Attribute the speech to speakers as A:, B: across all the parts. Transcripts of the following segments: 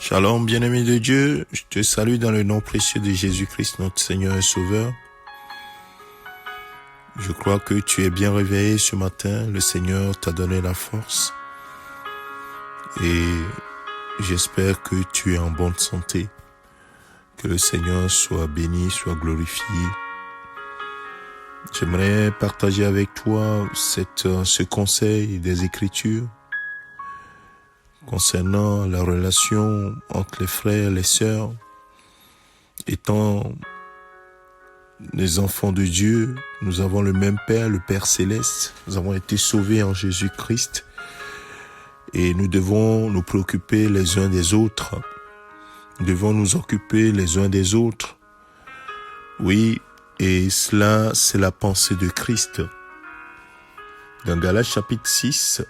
A: Shalom, bien-aimé de Dieu, je te salue dans le nom précieux de Jésus-Christ, notre Seigneur et Sauveur. Je crois que tu es bien réveillé ce matin, le Seigneur t'a donné la force et j'espère que tu es en bonne santé. Que le Seigneur soit béni, soit glorifié. J'aimerais partager avec toi ce conseil des Écritures concernant la relation entre les frères et les sœurs. Étant les enfants de Dieu, nous avons le même Père, le Père Céleste. Nous avons été sauvés en Jésus-Christ et nous devons nous préoccuper les uns des autres. Nous devons nous occuper les uns des autres. Oui, et cela, c'est la pensée de Christ. Dans Galates chapitre 6,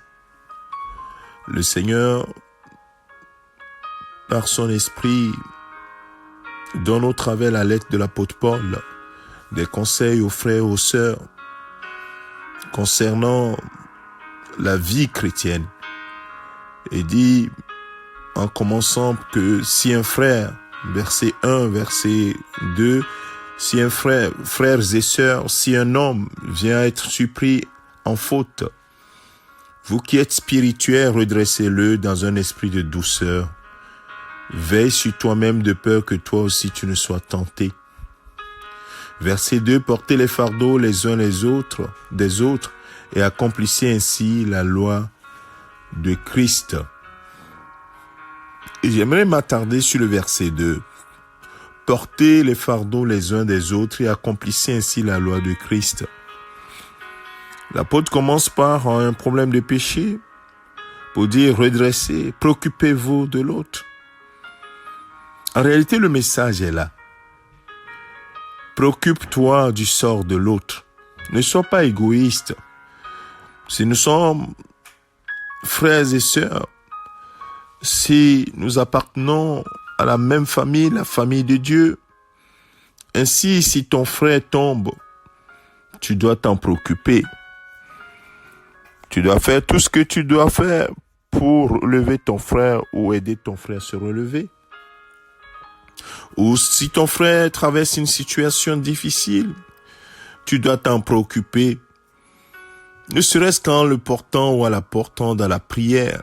A: le Seigneur, par son esprit, donne au travers la lettre de l'apôtre Paul des conseils aux frères et aux sœurs concernant la vie chrétienne. Et dit, en commençant, que si un frère, verset 1, verset 2, si un frère, frères et sœurs, si un homme vient être surpris en faute, vous qui êtes spirituels, redressez-le dans un esprit de douceur. Veille sur toi-même de peur que toi aussi tu ne sois tenté. Verset 2, portez les fardeaux les uns des autres et accomplissez ainsi la loi de Christ. Et j'aimerais m'attarder sur le verset 2. Portez les fardeaux les uns des autres et accomplissez ainsi la loi de Christ. L'apôtre commence par un problème de péché pour dire redressez, préoccupez-vous de l'autre. En réalité, le message est là. Préoccupe-toi du sort de l'autre. Ne sois pas égoïste. Si nous sommes frères et sœurs, si nous appartenons à la même famille, la famille de Dieu, ainsi si ton frère tombe, tu dois t'en préoccuper. Tu dois faire tout ce que tu dois faire pour lever ton frère ou aider ton frère à se relever. Ou si ton frère traverse une situation difficile, tu dois t'en préoccuper, ne serait-ce qu'en le portant ou en la portant dans la prière.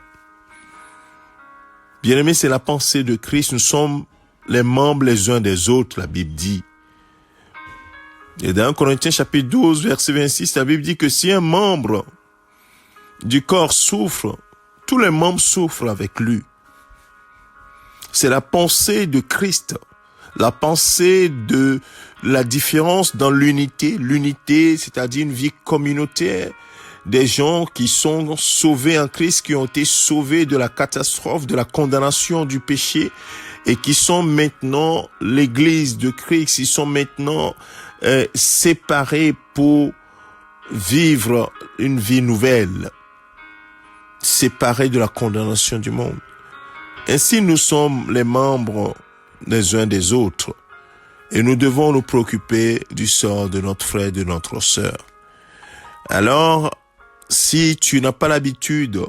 A: Bien-aimé, c'est la pensée de Christ. Nous sommes les membres les uns des autres, la Bible dit. Et dans 1 Corinthiens chapitre 12, verset 26, la Bible dit que si un membre du corps souffre, tous les membres souffrent avec lui. C'est la pensée de Christ, la pensée de la différence dans l'unité. L'unité, c'est-à-dire une vie communautaire, des gens qui sont sauvés en Christ, qui ont été sauvés de la catastrophe, de la condamnation du péché, et qui sont maintenant l'Église de Christ. Ils sont maintenant séparés pour vivre une vie nouvelle, séparés de la condamnation du monde. Ainsi, nous sommes les membres les uns des autres et nous devons nous préoccuper du sort de notre frère et de notre sœur. Alors, si tu n'as pas l'habitude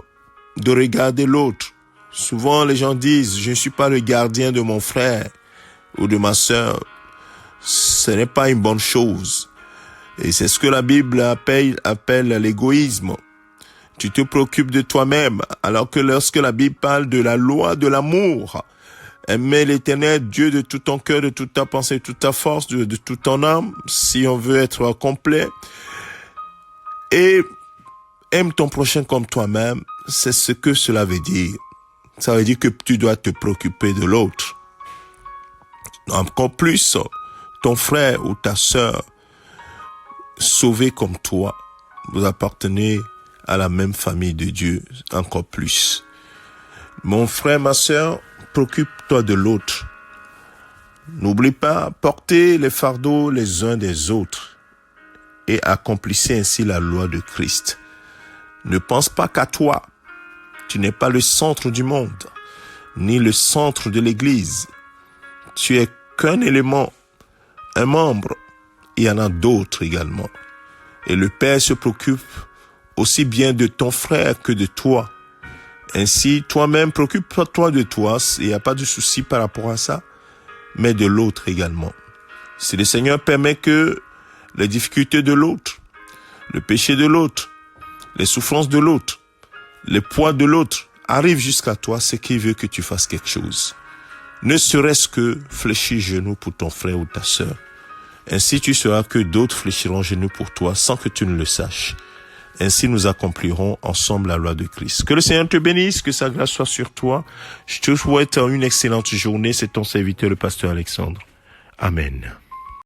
A: de regarder l'autre, souvent les gens disent « je ne suis pas le gardien de mon frère ou de ma sœur », ce n'est pas une bonne chose. Et c'est ce que la Bible appelle l'égoïsme. Tu te préoccupes de toi-même, alors que lorsque la Bible parle de la loi de l'amour, aimer l'Éternel, Dieu de tout ton cœur, de toute ta pensée, de toute ta force, de toute ton âme, si on veut être complet, et aime ton prochain comme toi-même, c'est ce que cela veut dire. Ça veut dire que tu dois te préoccuper de l'autre. Encore plus, ton frère ou ta sœur, sauvé comme toi, vous appartenez à la même famille de Dieu, encore plus. Mon frère, ma sœur, préoccupe-toi de l'autre. N'oublie pas, portez les fardeaux les uns des autres et accomplissez ainsi la loi de Christ. Ne pense pas qu'à toi. Tu n'es pas le centre du monde, ni le centre de l'Église. Tu es qu'un élément, un membre. Il y en a d'autres également. Et le Père se préoccupe aussi bien de ton frère que de toi. Ainsi, toi-même, préoccupe-toi de toi, il n'y a pas de souci par rapport à ça, mais de l'autre également. Si le Seigneur permet que les difficultés de l'autre, le péché de l'autre, les souffrances de l'autre, les poids de l'autre arrivent jusqu'à toi, c'est qu'il veut que tu fasses quelque chose. Ne serait-ce que fléchir genou pour ton frère ou ta sœur. Ainsi, tu sauras que d'autres fléchiront genoux pour toi sans que tu ne le saches. Ainsi, nous accomplirons ensemble la loi de Christ. Que le Seigneur te bénisse, que sa grâce soit sur toi. Je te souhaite une excellente journée. C'est ton serviteur, le pasteur Alexandre. Amen.